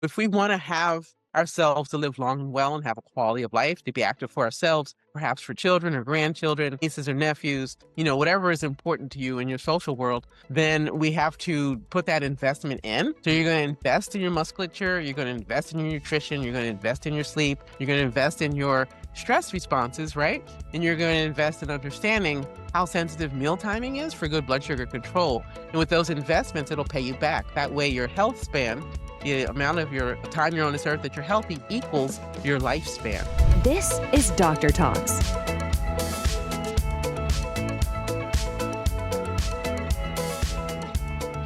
If we want to have ourselves to live long and well and have a quality of life, to be active for ourselves, perhaps for children or grandchildren, nieces or nephews, whatever is important to you in your social world, then we have to put that investment in. So you're going to invest in your musculature, you're going to invest in your nutrition, you're going to invest in your sleep, you're going to invest in your stress responses, right? And you're going to invest in understanding how sensitive meal timing is for good blood sugar control. And with those investments, it'll pay you back. That way, your health span, the amount of your time you're on this earth that you're healthy, equals your lifespan. This is DrTalks.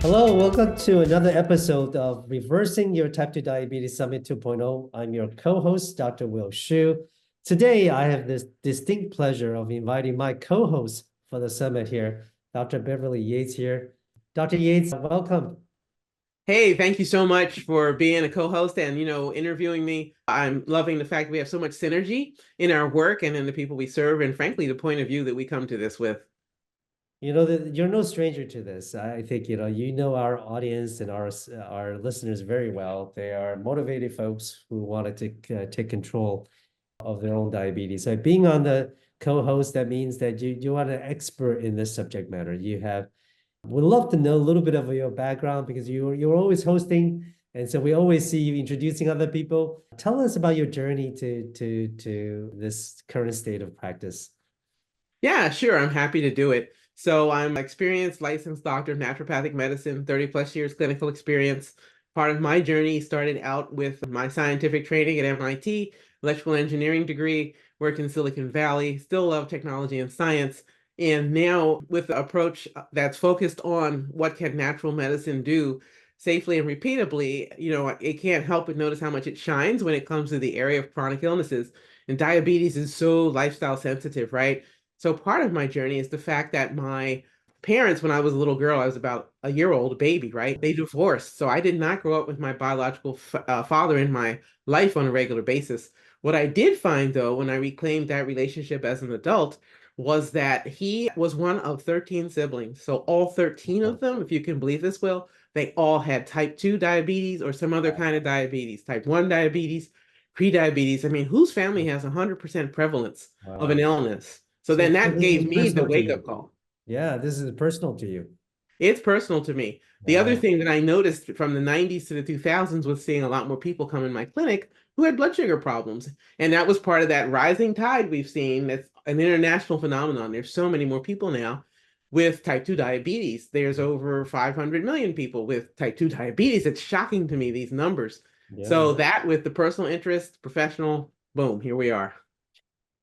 Hello, welcome to another episode of Reversing Your Type 2 Diabetes Summit 2.0. I'm your co-host, Dr. Will Shu. Today, I have this distinct pleasure of inviting my co-host for the summit here, Dr. Beverly Yates here. Dr. Yates, welcome. Hey, thank you so much for being a co-host and, interviewing me. I'm loving the fact we have so much synergy in our work and in the people we serve, and frankly, the point of view that we come to this with. You're no stranger to this. I think, you know our audience and our listeners very well. They are motivated folks who want to take control of their own diabetes. So being on the co-host, that means that you are an expert in this subject matter. Would love to know a little bit of your background because you're always hosting, and so we always see you introducing other people. Tell us about your journey to this current state of practice. Yeah, sure. I'm happy to do it. So I'm an experienced licensed doctor of naturopathic medicine, 30 plus years clinical experience. Part of my journey started out with my scientific training at MIT, electrical engineering degree, worked in Silicon Valley, still love technology and science. And now with the approach that's focused on what can natural medicine do safely and repeatably, it can't help but notice how much it shines when it comes to the area of chronic illnesses. And diabetes is so lifestyle sensitive, right? So part of my journey is the fact that my parents, when I was a little girl, I was about a year old, a baby, right? They divorced. So I did not grow up with my biological father in my life on a regular basis. What I did find, though, when I reclaimed that relationship as an adult, was that he was one of 13 siblings. So all 13 of them, if you can believe this, Will, they all had type 2 diabetes or some other kind of diabetes, type 1 diabetes, prediabetes. I mean, whose family has 100% prevalence of an illness? So then So that this gave is me the personal to you. wake-up call. Yeah, this is personal to you. It's personal to me. The other thing that I noticed from the 90s to the 2000s was seeing a lot more people come in my clinic who had blood sugar problems. And that was part of that rising tide we've seen. That's an international phenomenon. There's so many more people now with type 2 diabetes. There's over 500 million people with type 2 diabetes. It's shocking to me, these numbers. Yeah. So that with the personal interest, professional, boom, here we are.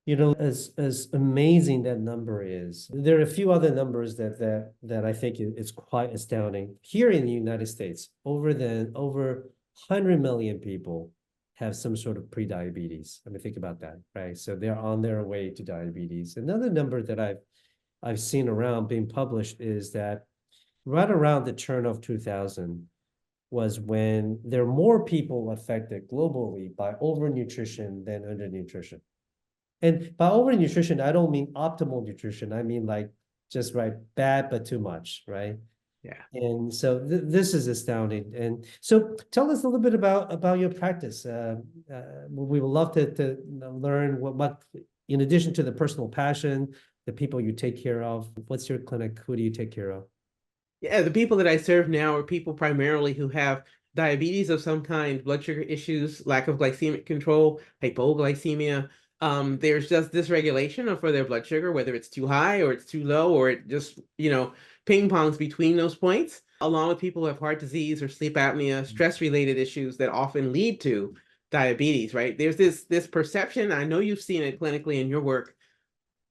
As amazing that number is, there are a few other numbers that I think is quite astounding. Here in the United States, over 100 million people have some sort of pre-diabetes. I mean, think about that, right? So they're on their way to diabetes. Another number that I've seen around being published is that right around the turn of 2000 was when there are more people affected globally by overnutrition than undernutrition. And by overnutrition, I don't mean optimal nutrition. I mean like just bad, but too much, right? Yeah. And so this is astounding. And so tell us a little bit about your practice. We would love to learn what, in addition to the personal passion, the people you take care of, what's your clinic? Who do you take care of? Yeah, the people that I serve now are people primarily who have diabetes of some kind, blood sugar issues, lack of glycemic control, hypoglycemia. There's just dysregulation for their blood sugar, whether it's too high or it's too low, or it just, ping pongs between those points, along with people who have heart disease or sleep apnea, stress-related issues that often lead to diabetes, right? There's this perception, I know you've seen it clinically in your work,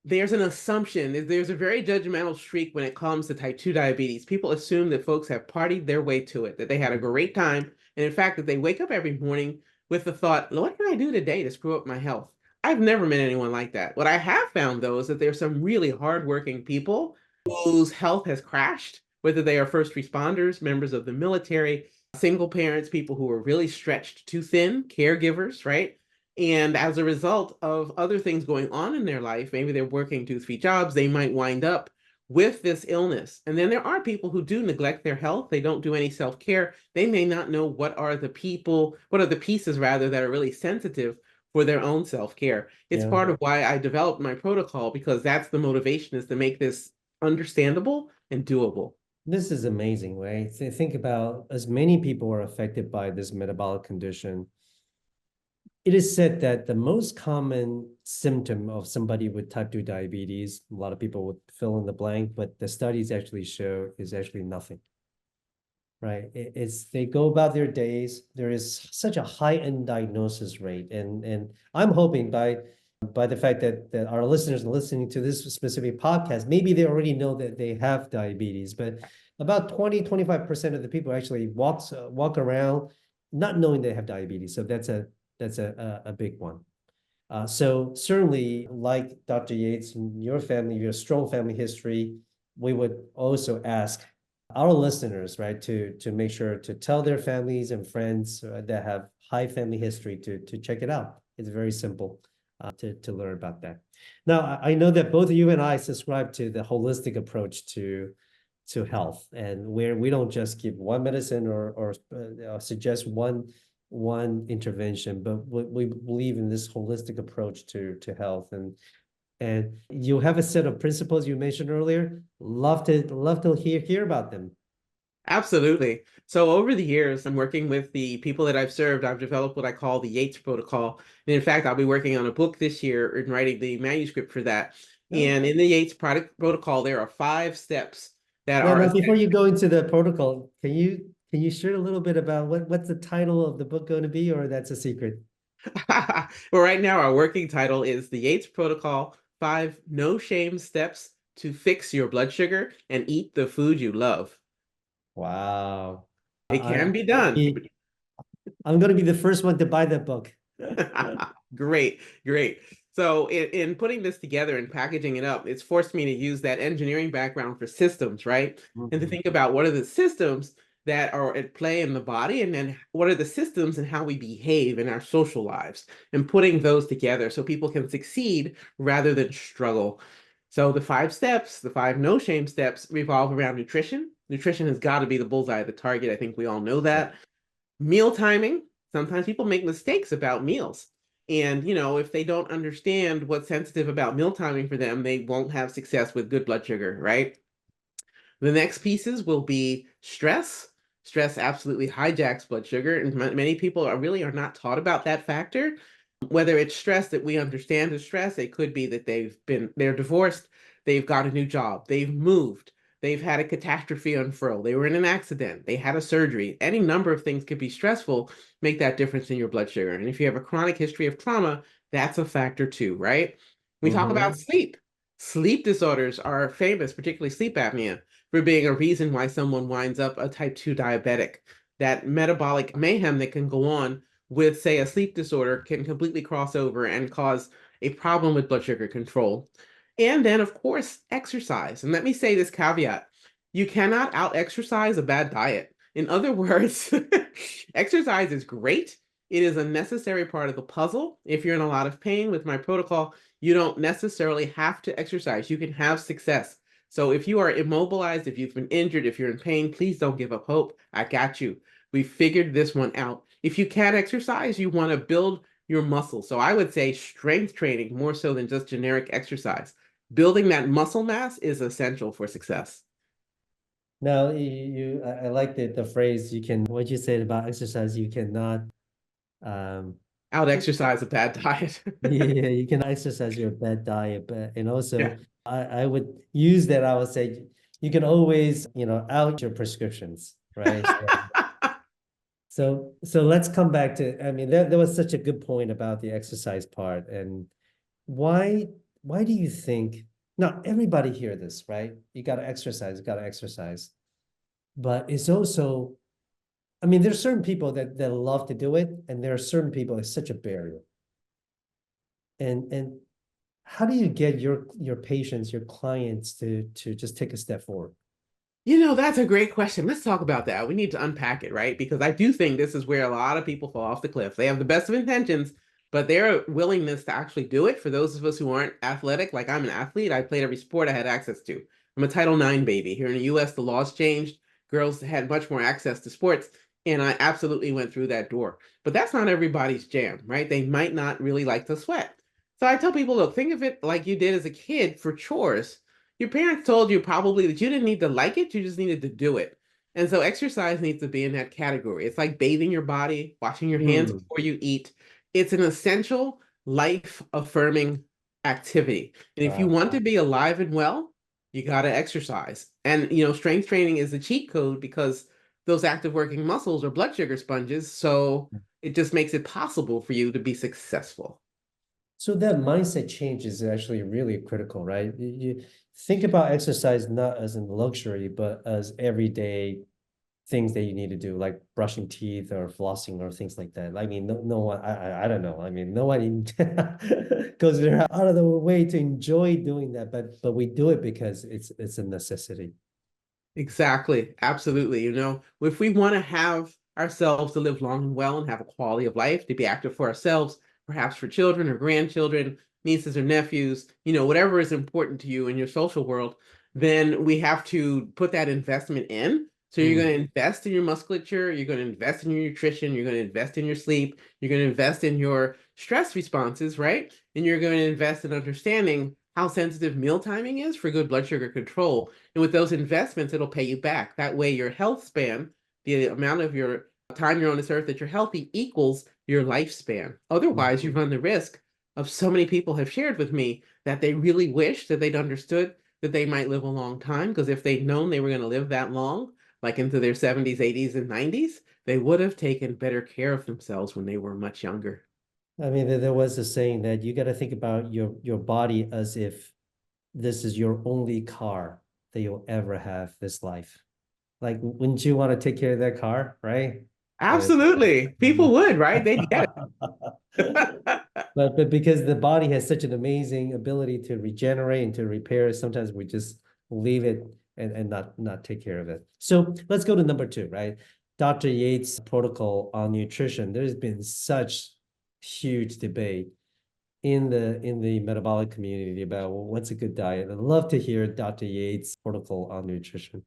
there's an assumption, there's a very judgmental streak when it comes to type 2 diabetes. People assume that folks have partied their way to it, that they had a great time, and in fact, that they wake up every morning with the thought, what can I do today to screw up my health? I've never met anyone like that. What I have found, though, is that there's some really hardworking people whose health has crashed, whether they are first responders, members of the military, single parents, people who are really stretched too thin, caregivers, right? And as a result of other things going on in their life, maybe they're working 2, 3 jobs, they might wind up with this illness. And then there are people who do neglect their health. They don't do any self-care. They may not know what are the pieces rather that are really sensitive for their own self-care. It's Yeah. part of why I developed my protocol, because that's the motivation, is to make this understandable and doable. This is amazing, right? Think about as many people are affected by this metabolic condition. It is said that the most common symptom of somebody with type 2 diabetes, a lot of people would fill in the blank, but the studies actually show is actually nothing, right? It's they go about their days. There is such a high diagnosis rate. And I'm hoping by the fact that our listeners are listening to this specific podcast, maybe they already know that they have diabetes, but about 20-25% of the people actually walk around not knowing they have diabetes. So that's a big one. So certainly, like Dr. Yates and your family, your strong family history, we would also ask our listeners, right, to make sure to tell their families and friends that have high family history to check it out. It's very simple to learn about that. Now, I know that both you and I subscribe to the holistic approach to health, and where we don't just give one medicine or suggest one intervention, but we believe in this holistic approach to health. And you have a set of principles you mentioned earlier. Love to hear about them. Absolutely. So over the years, I'm working with the people that I've served. I've developed what I call the Yates Protocol. And in fact, I'll be working on a book this year and writing the manuscript for that. Oh. And in the Yates product protocol, there are 5 steps that Now, are now, before you go into the protocol, can you share a little bit about what's the title of the book going to be, or that's a secret? well, right now, our working title is the Yates Protocol: 5 No-Shame Steps to Fix Your Blood Sugar and Eat the Food You Love. Wow. It I, can be done. I'm going to be the first one to buy that book. Great, great. So in putting this together and packaging it up, it's forced me to use that engineering background for systems, right? And to Mhm. think about what are the systems that are at play in the body, and then what are the systems and how we behave in our social lives, and putting those together so people can succeed rather than struggle. So the 5 steps, the 5 no-shame steps, revolve around nutrition. Nutrition has got to be the bullseye of the target. I think we all know that. Meal timing. Sometimes people make mistakes about meals. And, if they don't understand what's sensitive about meal timing for them, they won't have success with good blood sugar, right? The next pieces will be stress. Stress absolutely hijacks blood sugar, and many people are not taught about that factor. Whether it's stress that we understand as stress, it could be that they're divorced, they've got a new job, they've moved, they've had a catastrophe unfurl, they were in an accident, they had a surgery. Any number of things could be stressful, make that difference in your blood sugar. And if you have a chronic history of trauma, that's a factor too, right? We talk about Mhm. sleep. Sleep disorders are famous, particularly sleep apnea, for being a reason why someone winds up a type 2 diabetic. That metabolic mayhem that can go on with, say, a sleep disorder can completely cross over and cause a problem with blood sugar control. And then, of course, exercise. And let me say this caveat: you cannot out exercise a bad diet. In other words, exercise is great. It is a necessary part of the puzzle. If you're in a lot of pain, with my protocol, you don't necessarily have to exercise. You can have success. So if you are immobilized, if you've been injured, if you're in pain, please don't give up hope. I got you. We figured this one out. If you can't exercise, you want to build your muscle. So I would say strength training more so than just generic exercise. Building that muscle mass is essential for success. Now, I like the phrase, you can, what you said about exercise, you cannot, um, Out exercise a bad diet. yeah, you can exercise your bad diet, but, and Yeah. also I would use that, I would say, you can always, out your prescriptions, right? So let's come back to, I mean, there was such a good point about the exercise part. And why, why do you think, not everybody hear this, right? You gotta exercise. But it's also, I mean, there's certain people that love to do it, and there are certain people, it's such a barrier. And how do you get your patients, your clients to just take a step forward? That's a great question. Let's talk about that. We need to unpack it, right? Because I do think this is where a lot of people fall off the cliff. They have the best of intentions, but their willingness to actually do it, for those of us who aren't athletic, like I'm an athlete, I played every sport I had access to. I'm a Title IX baby. Here in the US, the laws changed. Girls had much more access to sports, and I absolutely went through that door. But that's not everybody's jam, right? They might not really like to sweat. So I tell people, look, think of it like you did as a kid for chores. Your parents told you probably that you didn't need to like it, you just needed to do it. And so exercise needs to be in that category. It's like bathing your body, washing your hands Mm, before you eat. It's an essential life affirming activity. And if you wow. want to be alive and well, you got to exercise. And, strength training is the cheat code because those active working muscles are blood sugar sponges. So it just makes it possible for you to be successful. So that mindset change is actually really critical, right? You think about exercise not as a luxury, but as everyday things that you need to do, like brushing teeth or flossing or things like that. I mean, no one, I don't know. I mean, no one goes there out of the way to enjoy doing that, but we do it because it's a necessity. Exactly. Absolutely. If we want to have ourselves to live long and well and have a quality of life, to be active for ourselves, perhaps for children or grandchildren, nieces or nephews, whatever is important to you in your social world, then we have to put that investment in. So you're Mm, going to invest in your musculature, you're going to invest in your nutrition, you're going to invest in your sleep, you're going to invest in your stress responses, right? And you're going to invest in understanding how sensitive meal timing is for good blood sugar control. And with those investments, it'll pay you back. That way, your health span, the amount of your time you're on this earth that you're healthy, equals your lifespan. mm. Otherwise, you run the risk of so many people have shared with me that they really wish that they'd understood that they might live a long time. Because if they'd known they were going to live that long, like into their 70s, 80s, and 90s, they would have taken better care of themselves when they were much younger. I mean, there was a saying that you got to think about your body as if this is your only car that you'll ever have this life. Like, wouldn't you want to take care of that car, right? And Absolutely. People would, right? They'd get it. but because the body has such an amazing ability to regenerate and to repair, sometimes we just leave it and not take care of it. So let's go to number two, right? Dr. Yates' protocol on nutrition. There's been such huge debate in the metabolic community about, well, what's a good diet. I'd love to hear Dr. Yates' protocol on nutrition.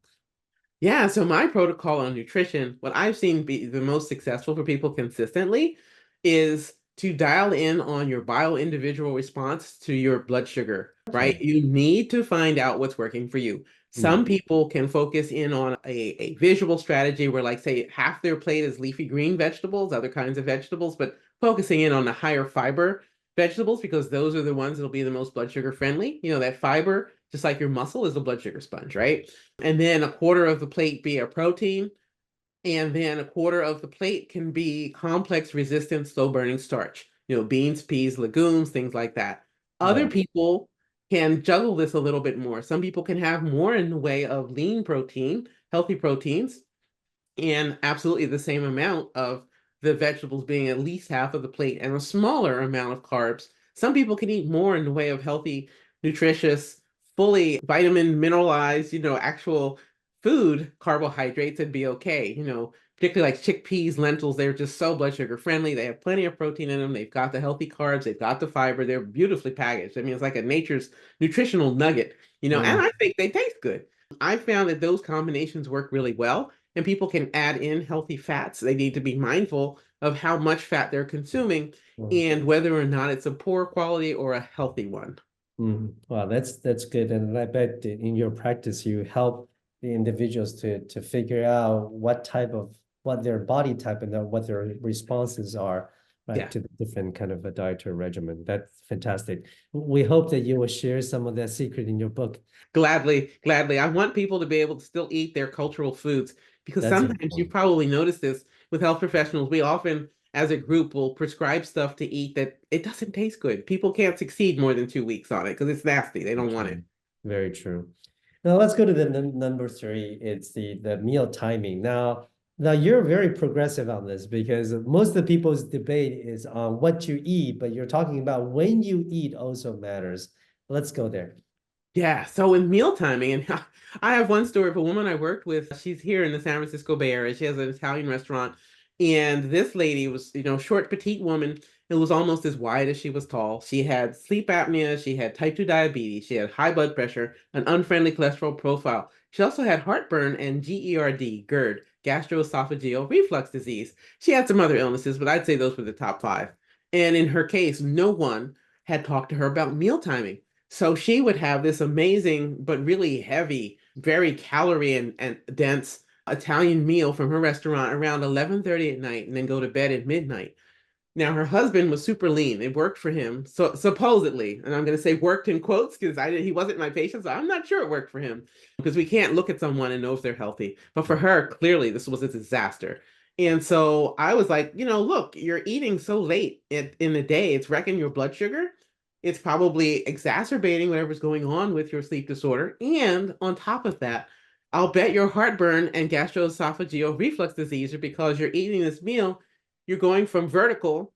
Yeah, so my protocol on nutrition, what I've seen be the most successful for people consistently is to dial in on your bio-individual response to your blood sugar, Okay. right? You need to find out what's working for you. Some Mm, people can focus in on a visual strategy where, like, say, half their plate is leafy green vegetables, other kinds of vegetables, but focusing in on the higher fiber vegetables because those are the ones that'll be the most blood sugar friendly. That fiber, just like your muscle, is a blood sugar sponge, right? And then a quarter of the plate be a protein, and then a quarter of the plate can be complex resistant slow burning starch, beans, peas, legumes, things like that. Other yeah. people can juggle this a little bit more. Some people can have more in the way of lean protein, healthy proteins, and absolutely the same amount of the vegetables being at least half of the plate and a smaller amount of carbs. Some people can eat more in the way of healthy, nutritious, fully vitamin mineralized, actual food carbohydrates and be okay. Particularly like chickpeas, lentils, they're just so blood sugar friendly. They have plenty of protein in them. They've got the healthy carbs, they've got the fiber, they're beautifully packaged. I mean, it's like a nature's nutritional nugget, and Mm, I think they taste good. I found that those combinations work really well and people can add in healthy fats. They need to be mindful of how much fat they're consuming mm, and whether or not it's a poor quality or a healthy one. mm. Wow, that's good. And I bet that in your practice, you help the individuals to figure out what their body type and what their responses are, right, Yeah, to the different kind of a dietary regimen. That's fantastic. We hope that you will share some of that secret in your book. gladly, gladly. I want people to be able to still eat their cultural foods because That's sometimes you've important. probably noticed this with health professionals. We often, as a group, will prescribe stuff to eat that it doesn't taste good. People can't succeed more than 2 weeks on it because it's nasty. They don't want True. it. Very true. Now let's go to the number three. It's the meal timing. Now you're very progressive on this because most of the people's debate is on what you eat, but you're talking about when you eat also matters. Let's go there. Yeah, so in meal timing, and I have one story of a woman I worked with. She's here in the San Francisco Bay Area. She has an Italian restaurant, And this lady was, short, petite woman. It was almost as wide as she was tall. She had sleep apnea. She had type 2 diabetes. She had high blood pressure, an unfriendly cholesterol profile. She also had heartburn and GERD, gastroesophageal reflux disease. She had some other illnesses, but I'd say those were the top five. And in her case, no one had talked to her about meal timing. So she would have this amazing, but really heavy, very calorie and dense Italian meal from her restaurant around 11:30 at night and then go to bed at midnight. Now her husband was super lean. It worked for him, so supposedly, and I'm going to say worked in quotes because he wasn't my patient, so I'm not sure it worked for him because we can't look at someone and know if they're healthy. But for her, clearly this was a disaster. And so I was like, look, you're eating so late in the day, it's wrecking your blood sugar. It's probably exacerbating whatever's going on with your sleep disorder. And on top of that, I'll bet your heartburn and gastroesophageal reflux disease are because you're eating this meal. You're going from vertical,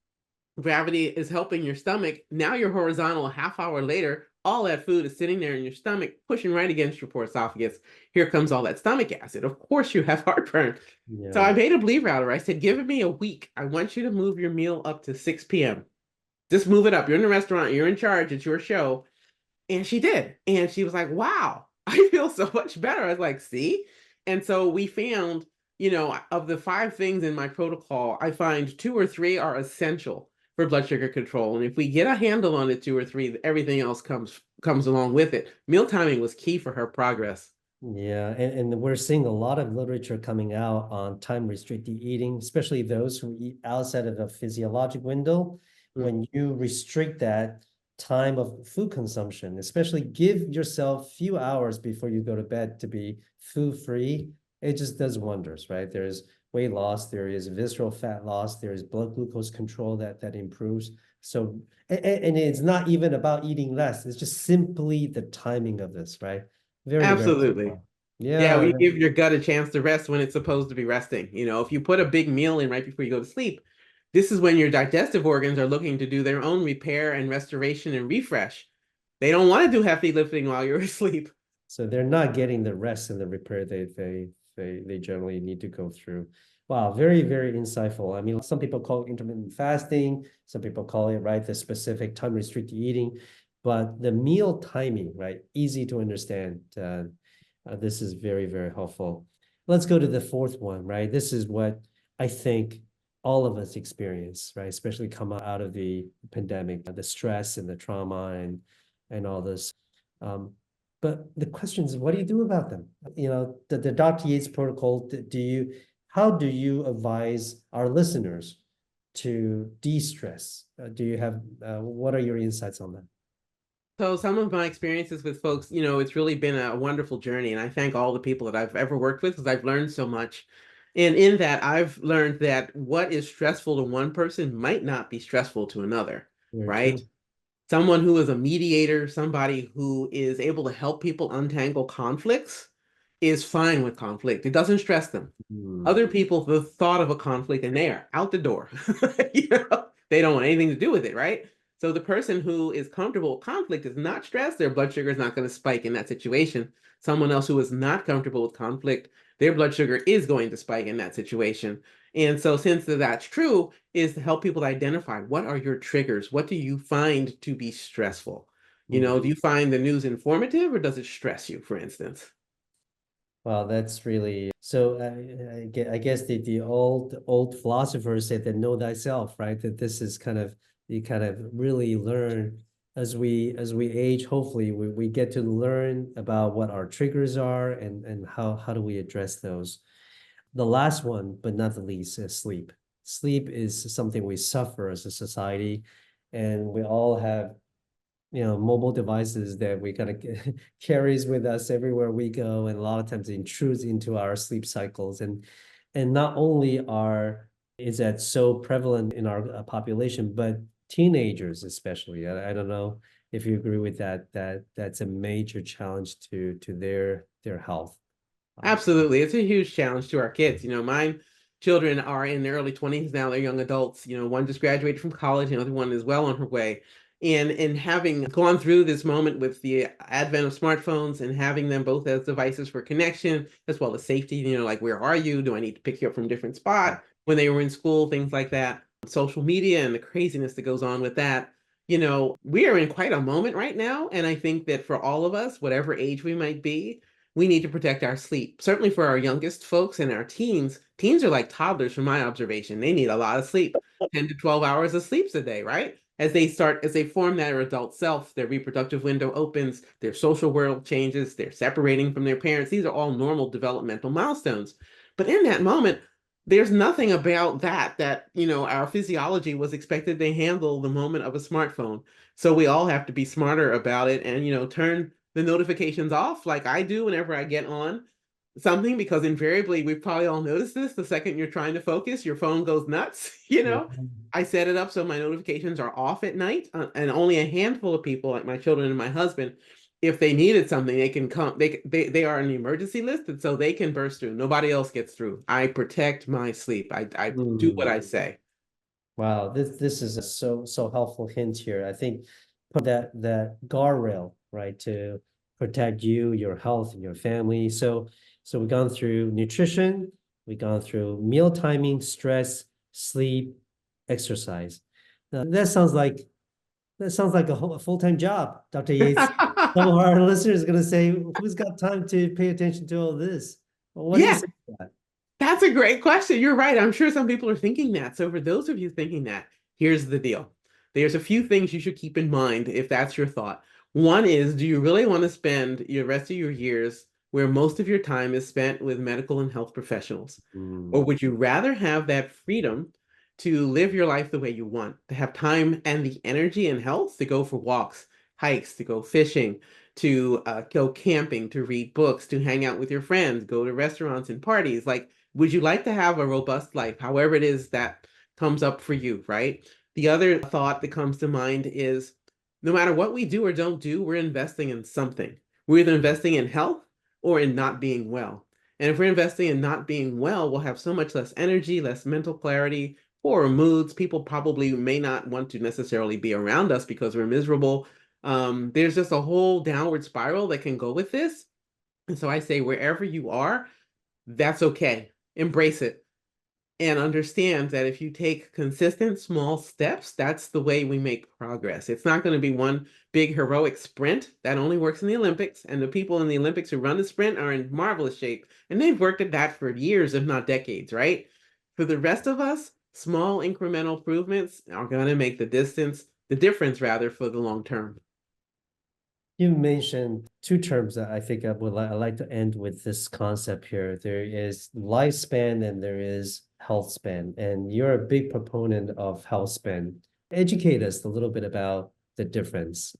gravity is helping your stomach. Now you're horizontal a half hour later. All that food is sitting there in your stomach, pushing right against your poor esophagus. Here comes all that stomach acid. Of course, you have heartburn. So I made a bleed router. I said, give me a week. I want you to move your meal up to 6 p.m. Just move it up. You're in the restaurant, you're in charge, it's your show. And she did. And she was like, wow, I feel so much better. I was like, see? And so we found, of the five things in my protocol, I find two or three are essential for blood sugar control. And if we get a handle on the two or three, everything else comes along with it. Meal timing was key for her progress. Yeah, and we're seeing a lot of literature coming out on time restricted eating, especially those who eat outside of the physiologic window. When you restrict that time of food consumption, especially give yourself few hours before you go to bed to be food free, it just does wonders, right? There's weight loss, there is visceral fat loss, there is blood glucose control that improves. So, and it's not even about eating less, it's just simply the timing of this, right? Very, very Absolutely. simple. Yeah, Yeah, we give your gut a chance to rest when it's supposed to be resting. If you put a big meal in right before you go to sleep, this is when your digestive organs are looking to do their own repair and restoration and refresh. They don't want to do heavy lifting while you're asleep. so they're not getting the rest and the repair they generally need to go through. Wow, very, very insightful. I mean, some people call it intermittent fasting, some people call it, right, the specific time restricted eating, but the meal timing, right, easy to understand. This is very, very helpful. Let's go to the fourth one, right? This is what I think all of us experience, right? Especially come out of the pandemic, the stress and the trauma and all this. But the question is, what do you do about them? The Dr. Yates protocol, how do you advise our listeners to de-stress? What are your insights on that? So some of my experiences with folks, it's really been a wonderful journey. And I thank all the people that I've ever worked with because I've learned so much. And in that, I've learned that what is stressful to one person might not be stressful to another, Very right? true. Someone who is a mediator, somebody who is able to help people untangle conflicts is fine with conflict. It doesn't stress them. Hmm. Other people, the thought of a conflict and they are out the door. They don't want anything to do with it, right? So the person who is comfortable with conflict is not stressed. Their blood sugar is not going to spike in that situation. Someone else who is not comfortable with conflict, their blood sugar is going to spike in that situation. And so since that's true, is to help people identify what are your triggers? What do you find to be stressful? Do you find the news informative or does it stress you, for instance? Wow, that's really so. I guess the old philosophers said that know thyself, right? That this is you kind of really learn as we age. Hopefully, we get to learn about what our triggers are and how do we address those. The last one, but not the least, is sleep. Sleep is something we suffer as a society, and we all have mobile devices that we kind of carries with us everywhere we go, and a lot of times it intrudes into our sleep cycles. And not only is that so prevalent in our population, but teenagers especially. I don't know if you agree with that, that's a major challenge to their health. Absolutely. It's a huge challenge to our kids. Mine children are in their early 20s now, they're young adults. One just graduated from college, another one is well on her way. And having gone through this moment with the advent of smartphones and having them both as devices for connection as well as safety, like where are you? Do I need to pick you up from a different spot? when they were in school, things like that, social media and the craziness that goes on with that. We are in quite a moment right now. And I think that for all of us, whatever age we might be, we need to protect our sleep. Certainly for our youngest folks and our teens, teens are like toddlers from my observation. They need a lot of sleep, 10 to 12 hours of sleep a day, right? As they form their adult self, their reproductive window opens, their social world changes, they're separating from their parents. These are all normal developmental milestones. But in that moment, there's nothing about that our physiology was expected to handle the moment of a smartphone. So we all have to be smarter about it and turn the notifications off like I do whenever I get on something, because invariably we've probably all noticed this. The second you're trying to focus, your phone goes nuts. I set it up so my notifications are off at night, and only a handful of people, like my children and my husband, if they needed something, they can come. They are an emergency list, and so they can burst through. Nobody else gets through. I protect my sleep. I do what I say. Wow, this is a so helpful hint here. I think put that guardrail, right, to protect you, your health, and your family. So we've gone through nutrition, we've gone through meal timing, stress, sleep, exercise. Now, that sounds like a full-time job, Dr. Yates. Some of our listeners are going to say, who's got time to pay attention to all this? Well, what do you Yeah, say to that? that's a great question. You're right. I'm sure some people are thinking that. So for those of you thinking that, here's the deal. There's a few things you should keep in mind if that's your thought. One is, do you really want to spend your rest of your years where most of your time is spent with medical and health professionals? Or Mm. would you rather have that freedom to live your life the way you want, to have time and the energy and health to go for walks, hikes, to go fishing, to go camping, to read books, to hang out with your friends, go to restaurants and parties? Like, would you like to have a robust life, however it is that comes up for you, right? The other thought that comes to mind is no matter what we do or don't do, we're investing in something. We're either investing in health or in not being well. And if we're investing in not being well, we'll have so much less energy, less mental clarity, poorer moods. People probably may not want to necessarily be around us because we're miserable. There's just a whole downward spiral that can go with this. And so I say, wherever you are, that's okay. Embrace it and understand that if you take consistent small steps, that's the way we make progress. It's not going to be one big heroic sprint that only works in the Olympics. And the people in the Olympics who run the sprint are in marvelous shape. And they've worked at that for years, if not decades, right? For the rest of us, small incremental improvements are going to make the difference rather, for the long term. You mentioned two terms that I think I like to end with this concept here. There is lifespan and there is health span, and you're a big proponent of health span. Educate us a little bit about the difference.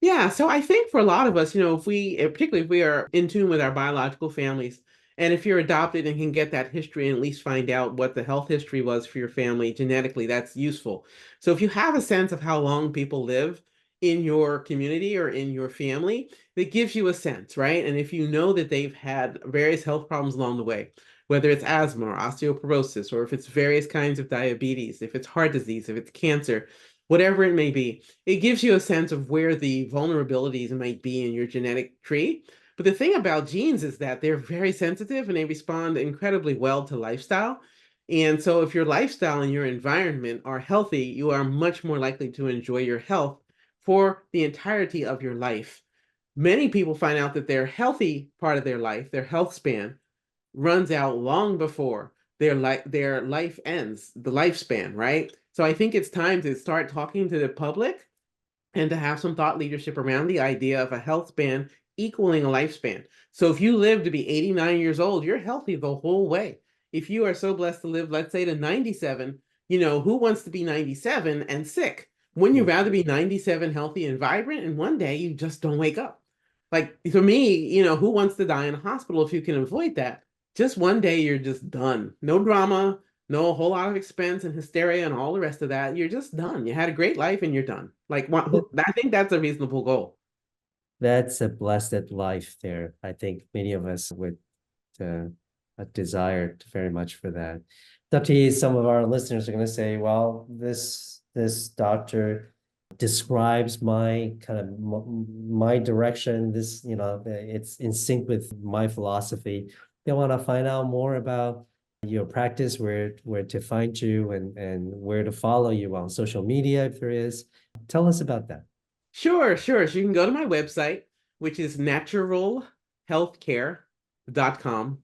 Yeah, so I think for a lot of us, if we, particularly if we are in tune with our biological families, and if you're adopted and can get that history and at least find out what the health history was for your family genetically, that's useful. So if you have a sense of how long people live in your community or in your family, that gives you a sense, right? And if you know that they've had various health problems along the way, whether it's asthma or osteoporosis, or if it's various kinds of diabetes, if it's heart disease, if it's cancer, whatever it may be, it gives you a sense of where the vulnerabilities might be in your genetic tree. But the thing about genes is that they're very sensitive and they respond incredibly well to lifestyle. And so if your lifestyle and your environment are healthy, you are much more likely to enjoy your health for the entirety of your life. Many people find out that their healthy part of their life, their health span, runs out long before their life ends, the lifespan, right? So I think it's time to start talking to the public and to have some thought leadership around the idea of a health span equaling a lifespan. So if you live to be 89 years old, you're healthy the whole way. If you are so blessed to live, let's say, to 97, who wants to be 97 and sick? Wouldn't you rather be 97 healthy and vibrant, and one day you just don't wake up? Like, for me, who wants to die in a hospital if you can avoid that? Just one day you're just done. No drama, no whole lot of expense and hysteria and all the rest of that. You're just done. You had a great life and you're done. Like, I think that's a reasonable goal. That's a blessed life there. I think many of us would desire very much for that. Dr. Yi, some of our listeners are going to say, well, this doctor describes my kind of my direction. It's in sync with my philosophy. They want to find out more about your practice, where to find you, and where to follow you on social media if there is. Tell us about that. Sure, sure. So you can go to my website, which is naturalhealthcare.com.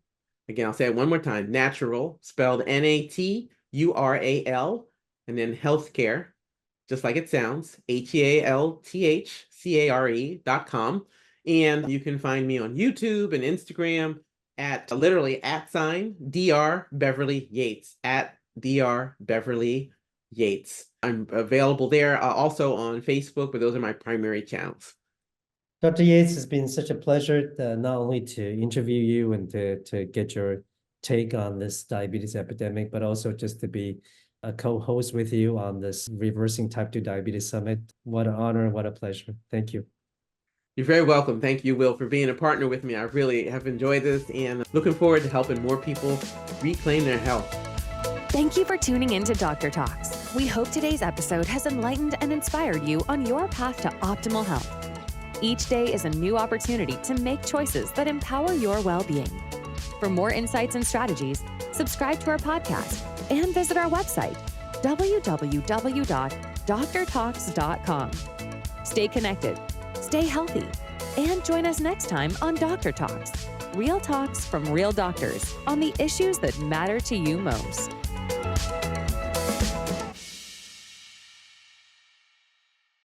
Again, I'll say it one more time. Natural, spelled Natural, and then healthcare, just like it sounds, HEALTHCARE.com. And you can find me on YouTube and Instagram at literally @Dr. Beverly Yates, @Dr. Beverly Yates. I'm available there, also on Facebook, but those are my primary channels. Dr. Yates, it's been such a pleasure not only to interview you and to get your take on this diabetes epidemic, but also just to be a co-host with you on this Reversing Type 2 Diabetes Summit. What an honor, what a pleasure. Thank you. You're very welcome. Thank you, Will, for being a partner with me. I really have enjoyed this and looking forward to helping more people reclaim their health. Thank you for tuning in to Dr. Talks. We hope today's episode has enlightened and inspired you on your path to optimal health. Each day is a new opportunity to make choices that empower your well-being. For more insights and strategies, subscribe to our podcast and visit our website, www.drtalks.com. Stay connected, stay healthy, and join us next time on Dr. Talks, real talks from real doctors on the issues that matter to you most.